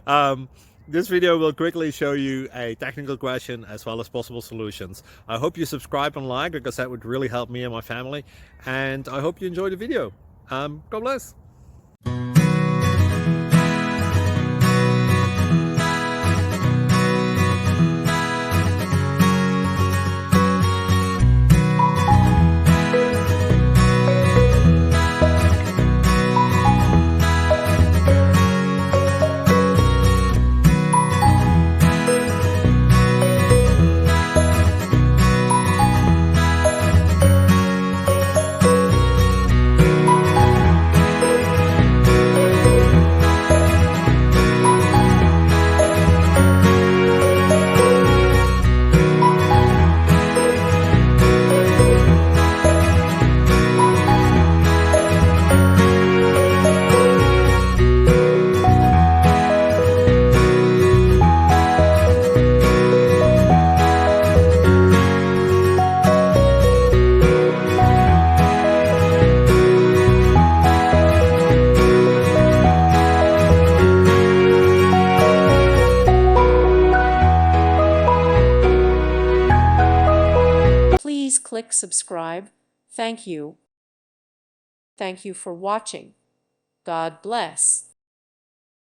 um, this video will quickly show you a technical question as well as possible solutions. I hope you subscribe and like, because that would really help me and my family. And I hope you enjoy the video. God bless. Please click subscribe. Thank you. Thank you for watching. God bless.